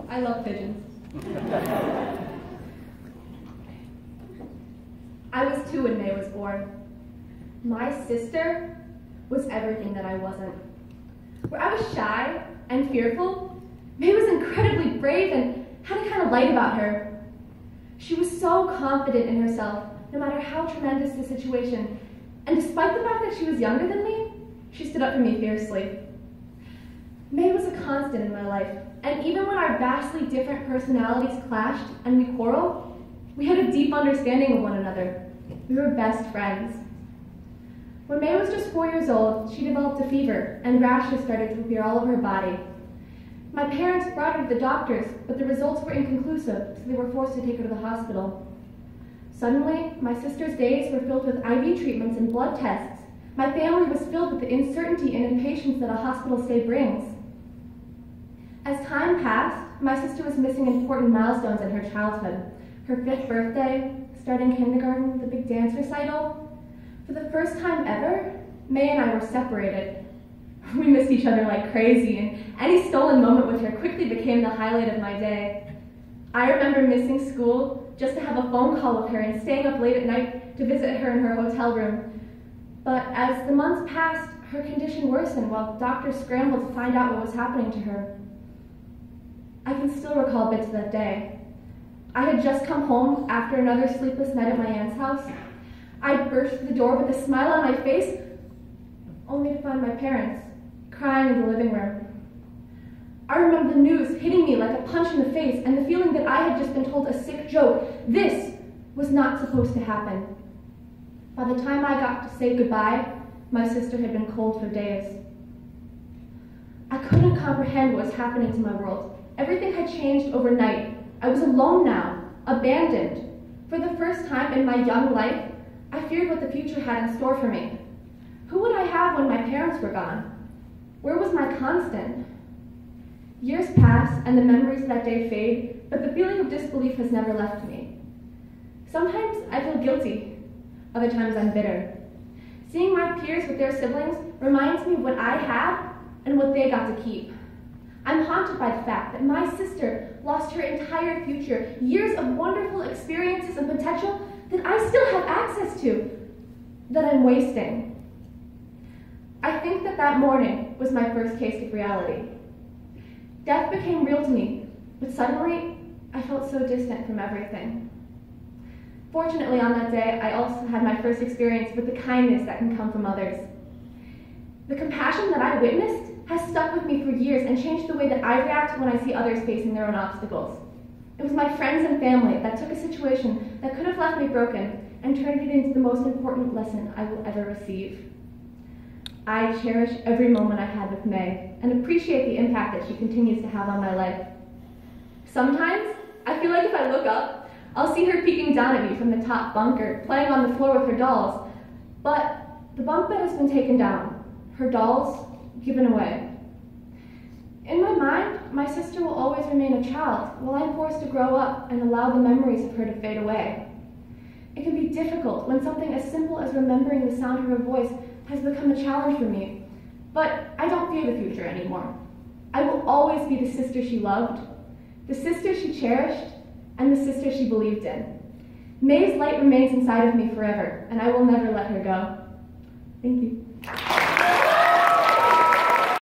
I love pigeons. I was 2 when May was born. My sister was everything that I wasn't. Where I was shy and fearful, May was incredibly brave and had a kind of light about her. She was so confident in herself, no matter how tremendous the situation, and despite the fact that she was younger than me, she stood up for me fiercely. May was a constant in my life, and even when our vastly different personalities clashed and we quarreled, we had a deep understanding of one another. We were best friends. When May was just 4 years old, she developed a fever, and rashes started to appear all over her body. My parents brought her to the doctors, but the results were inconclusive, so they were forced to take her to the hospital. Suddenly, my sister's days were filled with IV treatments and blood tests. My family was filled with the uncertainty and impatience that a hospital stay brings. As time passed, my sister was missing important milestones in her childhood. Her 5th birthday, starting kindergarten, the big dance recital. For the first time ever, May and I were separated. We missed each other like crazy, and any stolen moment with her quickly became the highlight of my day. I remember missing school just to have a phone call with her and staying up late at night to visit her in her hotel room. But as the months passed, her condition worsened while doctors scrambled to find out what was happening to her. I can still recall bits of that day. I had just come home after another sleepless night at my aunt's house. I burst through the door with a smile on my face, only to find my parents crying in the living room. I remember the news hitting me like a punch in the face and the feeling that I had just been told a sick joke. This was not supposed to happen. By the time I got to say goodbye, my sister had been cold for days. I couldn't comprehend what was happening to my world. Everything had changed overnight. I was alone now, abandoned. For the first time in my young life, I feared what the future had in store for me. Who would I have when my parents were gone? Where was my constant? Years pass and the memories of that day fade, but the feeling of disbelief has never left me. Sometimes I feel guilty, other times I'm bitter. Seeing my peers with their siblings reminds me of what I had and what they got to keep. I'm haunted by the fact that my sister lost her entire future, years of wonderful experiences and potential that I still have access to, that I'm wasting. I think that morning was my first taste of reality. Death became real to me, but suddenly I felt so distant from everything. Fortunately, on that day, I also had my first experience with the kindness that can come from others. The compassion that I witnessed has stuck with me for years and changed the way that I react when I see others facing their own obstacles. It was my friends and family that took a situation that could have left me broken and turned it into the most important lesson I will ever receive. I cherish every moment I had with May and appreciate the impact that she continues to have on my life. Sometimes, I feel like if I look up, I'll see her peeking down at me from the top bunker, playing on the floor with her dolls. But the bunk bed has been taken down, her dolls given away. In my mind, my sister will always remain a child while I'm forced to grow up and allow the memories of her to fade away. It can be difficult when something as simple as remembering the sound of her voice has become a challenge for me, but I don't fear the future anymore. I will always be the sister she loved, the sister she cherished, and the sister she believed in. May's light remains inside of me forever, and I will never let her go. Thank you.